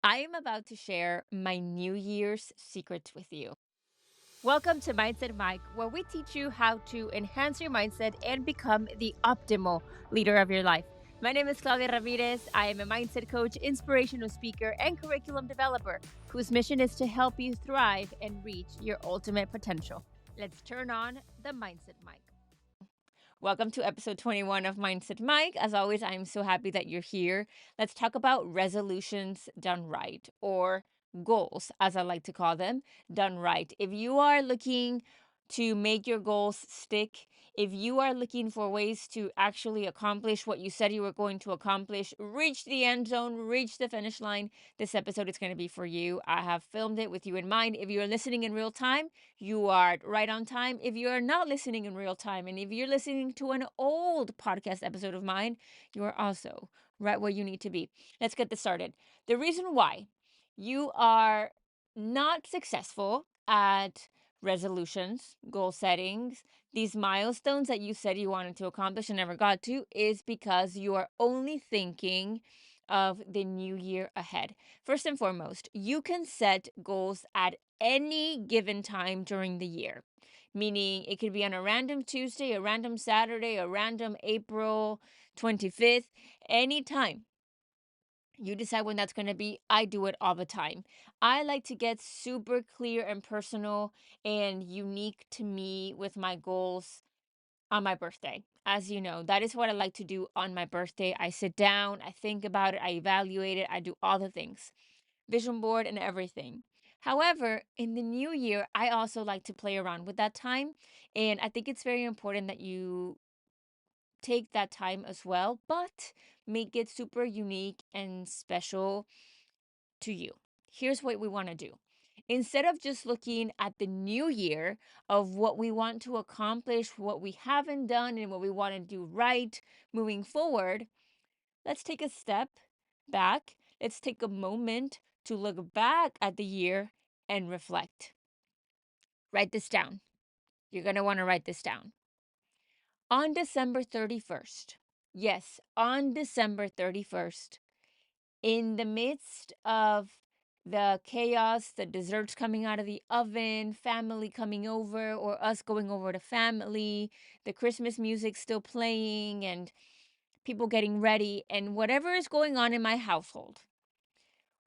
I am about to share my New Year's secrets with you. Welcome to Mindset Mike, where we teach you how to enhance your mindset and become the optimal leader of your life. My name is Claudia Ramirez. I am a mindset coach, inspirational speaker, and curriculum developer whose mission is to help you thrive and reach your ultimate potential. Let's turn on the Mindset Mike. Welcome to episode 21 of Mindset Mike. As always, I'm so happy that you're here. Let's talk about resolutions done right, or goals, as I like to call them, done right. If you are looking to make your goals stick, if you are looking for ways to actually accomplish what you said you were going to accomplish, reach the end zone, reach the finish line, this episode is going to be for you. I have filmed it with you in mind. If you're listening in real time, you are right on time. If you're not listening in real time, and if you're listening to an old podcast episode of mine, you are also right where you need to be. Let's get this started. The reason why you are not successful at resolutions, goal settings, these milestones that you said you wanted to accomplish and never got to, is because you are only thinking of the new year ahead. First and foremost, you can set goals at any given time during the year, meaning it could be on a random Tuesday, a random Saturday, a random April 25th, anytime. You decide when that's going to be. I do it all the time. I like to get super clear and personal and unique to me with my goals on my birthday. As you know, that is what I like to do on my birthday. I sit down, I think about it, I evaluate it, I do all the things, vision board and everything. However, in the new year, I also like to play around with that time. And I think it's very important that you take that time as well, but make it super unique and special to you. Here's what we want to do. Instead of just looking at the new year of what we want to accomplish, what we haven't done, and what we want to do right moving forward, let's take a step back. Let's take a moment to look back at the year and reflect. Write this down. You're going to want to write this down. On December 31st, yes, on December 31st, in the midst of the chaos, the desserts coming out of the oven, family coming over, or us going over to family, the Christmas music still playing, and people getting ready, and whatever is going on in my household,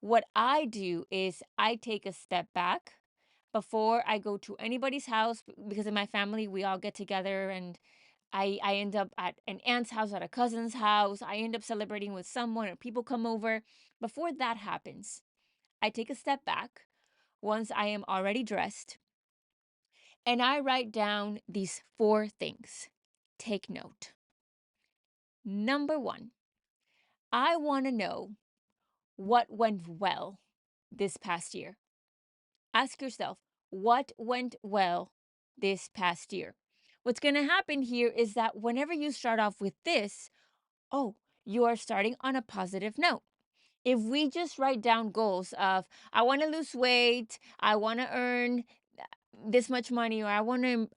what I do is I take a step back before I go to anybody's house, because in my family, we all get together, and I end up at an aunt's house, at a cousin's house. I end up celebrating with someone, or people come over. Before that happens, I take a step back once I am already dressed, and I write down these four things. Take note. Number one, I want to know what went well this past year. Ask yourself, what went well this past year? What's going to happen here is that whenever you start off with this, oh, you are starting on a positive note. If we just write down goals of, I want to lose weight, I want to earn this much money, or I want to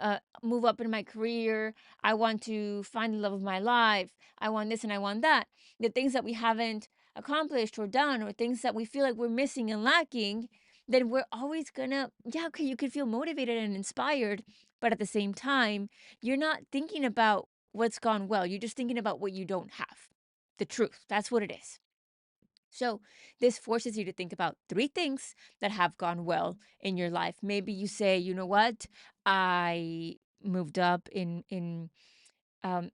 move up in my career, I want to find the love of my life, I want this and I want that, the things that we haven't accomplished or done, or things that we feel like we're missing and lacking, then we're always gonna, yeah, okay, you could feel motivated and inspired, but at the same time, you're not thinking about what's gone well. You're just thinking about what you don't have. The truth. That's what it is. So, this forces you to think about three things that have gone well in your life. Maybe you say, you know what? I moved up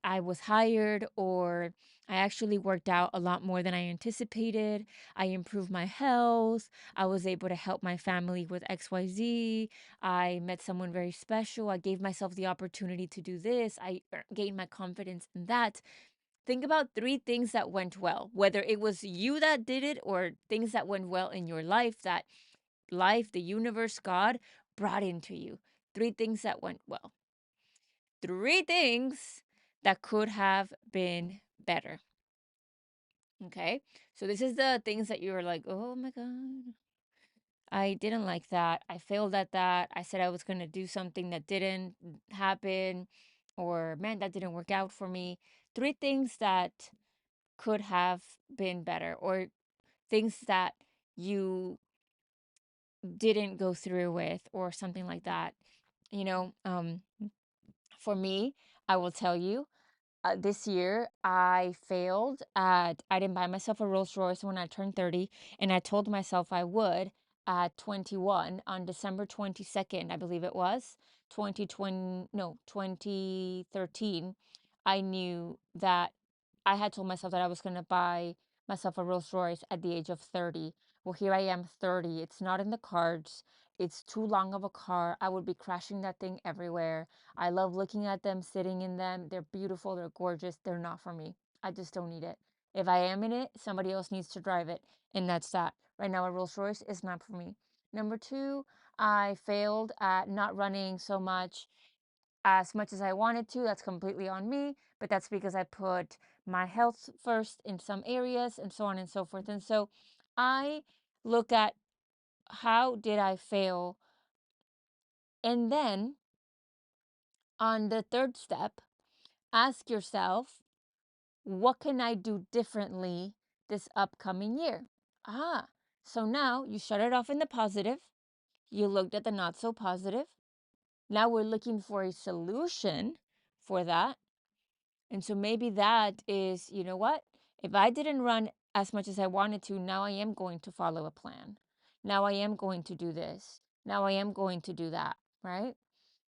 I was hired, or I actually worked out a lot more than I anticipated. I improved my health. I was able to help my family with XYZ. I met someone very special. I gave myself the opportunity to do this. I gained my confidence in that. Think about three things that went well, whether it was you that did it, or things that went well in your life that life, the universe, God brought into you. Three things that went well. Three things that could have been better. Okay. So this is the things that you were like, oh my God, I didn't like that. I failed at that. I said I was going to do something that didn't happen, or man, that didn't work out for me. Three things that could have been better, or things that you didn't go through with or something like that. You know, for me, I will tell you, this year I didn't buy myself a Rolls Royce when I turned 30, and I told myself I would at 21 on December 22nd, I believe it was 2020, no, 2013. I knew that I had told myself that I was going to buy myself a Rolls Royce at the age of 30. Well, here I am, 30. It's not in the cards. It's too long of a car. I would be crashing that thing everywhere. I love looking at them, sitting in them. They're beautiful, they're gorgeous. They're not for me. I just don't need it. If I am in it, somebody else needs to drive it. And that's that. Right now, a Rolls Royce is not for me. Number two, I failed at not running so much as I wanted to. That's completely on me, but that's because I put my health first in some areas and so on and so forth. And so I look at how did I fail? And then on the third step, ask yourself, what can I do differently this upcoming year? Ah, so now you shut it off in the positive. You looked at the not so positive. Now we're looking for a solution for that. And so maybe that is, you know what? If I didn't run as much as I wanted to, now I am going to follow a plan. Now I am going to do this. Now I am going to do that, right?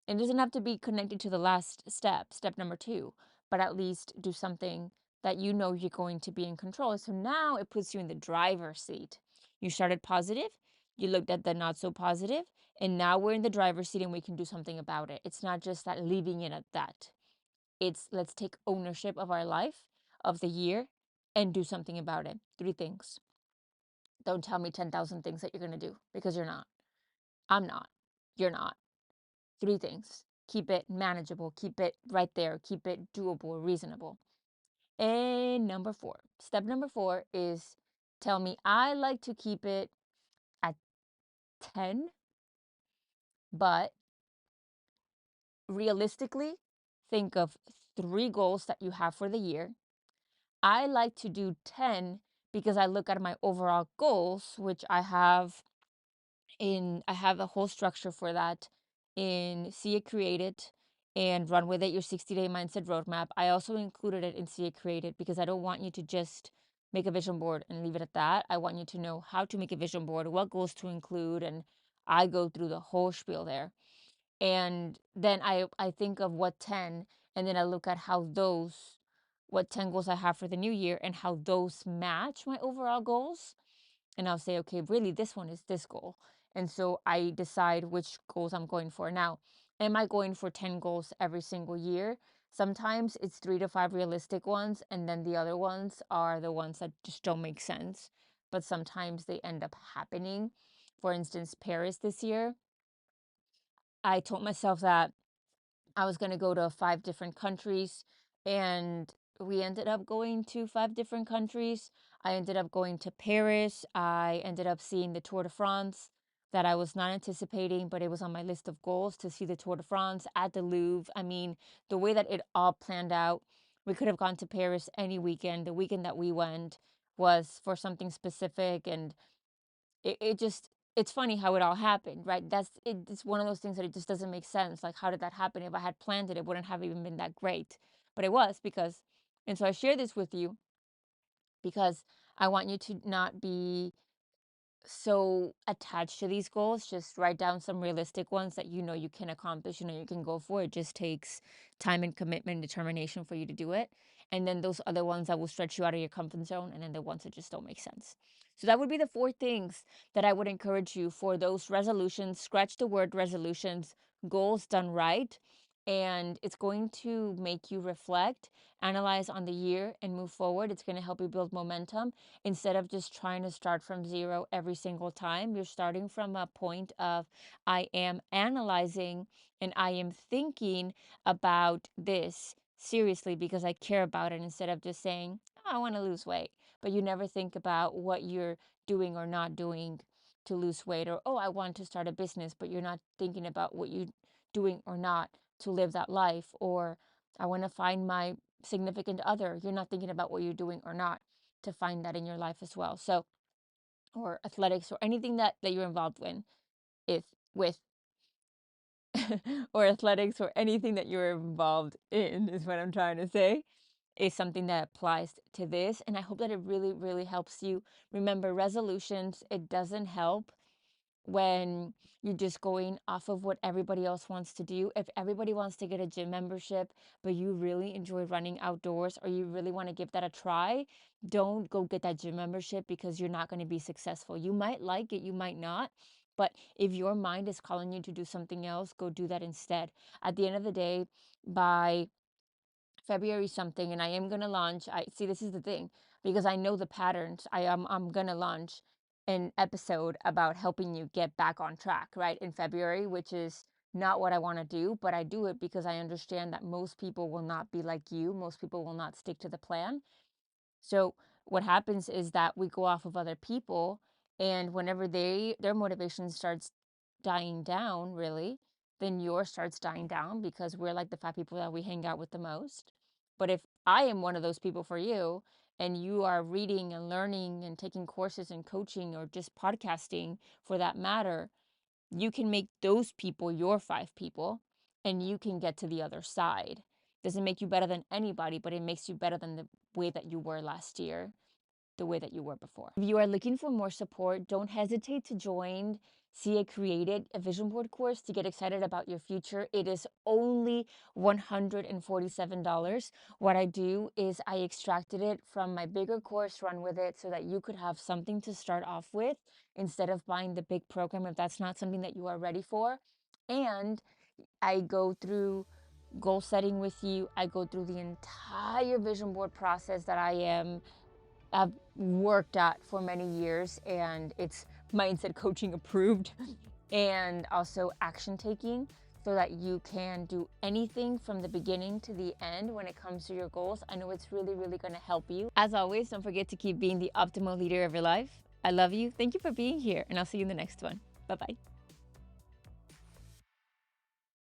It doesn't have to be connected to the last step, step number two, but at least do something that you know you're going to be in control. So now it puts you in the driver's seat. You started positive, you looked at the not so positive, and now we're in the driver's seat and we can do something about it. It's not just that leaving it at that. It's let's take ownership of our life, of the year, and do something about it. Three things. Don't tell me 10,000 things that you're going to do because you're not. I'm not. You're not. Three things. Keep it manageable, keep it right there, keep it doable, reasonable. And number four, step number four is tell me I like to keep it at 10, but realistically, think of three goals that you have for the year. I like to do 10 because I look at my overall goals, which I have a whole structure for that in See It Created and Run With It, your 60-day mindset roadmap. I also included it in See It Created because I don't want you to just make a vision board and leave it at that. I want you to know how to make a vision board, what goals to include, and I go through the whole spiel there. And then I think of what 10, and then I look at how those what 10 goals I have for the new year and how those match my overall goals, and I'll say, okay, really, this one is this goal. And so I decide which goals I'm going for. Now, am I going for 10 goals every single year? Sometimes it's 3 to 5 realistic ones, and then the other ones are the ones that just don't make sense. But sometimes they end up happening. For instance, Paris this year, I told myself that I was going to go to 5 different countries, and we ended up going to 5 different countries. I ended up going to Paris. I ended up seeing the Tour de France that I was not anticipating, but it was on my list of goals to see the Tour de France at the Louvre. I mean, the way that it all planned out, we could have gone to Paris any weekend. The weekend that we went was for something specific, and it just it's funny how it all happened, right? It's one of those things that it just doesn't make sense. Like, how did that happen? If I had planned it, it wouldn't have even been that great. But it was because, and so I share this with you because I want you to not be so attached to these goals. Just write down some realistic ones that you know you can accomplish, you know you can go for. It just takes time and commitment and determination for you to do it. And then those other ones that will stretch you out of your comfort zone, and then the ones that just don't make sense. So that would be the four things that I would encourage you for those resolutions. Scratch the word resolutions, goals done right. And it's going to make you reflect, analyze on the year, and move forward. It's going to help you build momentum. Instead of just trying to start from zero every single time, you're starting from a point of, I am analyzing and I am thinking about this seriously because I care about it, instead of just saying, oh, I want to lose weight. But you never think about what you're doing or not doing to lose weight, or, oh, I want to start a business, but you're not thinking about what you're doing or not to live that life, or I want to find my significant other. You're not thinking about what you're doing or not to find that in your life as well. So or athletics or anything that you're involved in, if with or athletics or anything that you're involved in is what I'm trying to say, is something that applies to this. And I hope that it really, really helps you. Remember, resolutions, it doesn't help when you're just going off of what everybody else wants to do. If everybody wants to get a gym membership, but you really enjoy running outdoors or you really want to give that a try, don't go get that gym membership because you're not going to be successful. You might like it, you might not. But if your mind is calling you to do something else, go do that instead. At the end of the day, by February something, and I am gonna launch. I see this is the thing because I know the patterns. I'm gonna launch an episode about helping you get back on track, right? In February, which is not what I want to do, but I do it because I understand that most people will not be like you. Most people will not stick to the plan. So what happens is that we go off of other people, and whenever their motivation starts dying down, really, then yours starts dying down because we're like the five people that we hang out with the most. But if I am one of those people for you, and you are reading and learning and taking courses and coaching or just podcasting for that matter, you can make those people your five people and you can get to the other side. Doesn't make you better than anybody, but it makes you better than the way that you were last year, the way that you were before. If you are looking for more support, don't hesitate to join CA Created, a vision board course to get excited about your future. It is only $147. What I do is I extracted it from my bigger course, Run With It, so that you could have something to start off with instead of buying the big program if that's not something that you are ready for. And I go through goal setting with you. I go through the entire vision board process that I've worked at for many years, and it's mindset coaching approved, and also action taking so that you can do anything from the beginning to the end when it comes to your goals. I know it's really, really going to help you. As always, don't forget to keep being the optimal leader of your life. I love you. Thank you for being here, and I'll see you in the next one. Bye bye.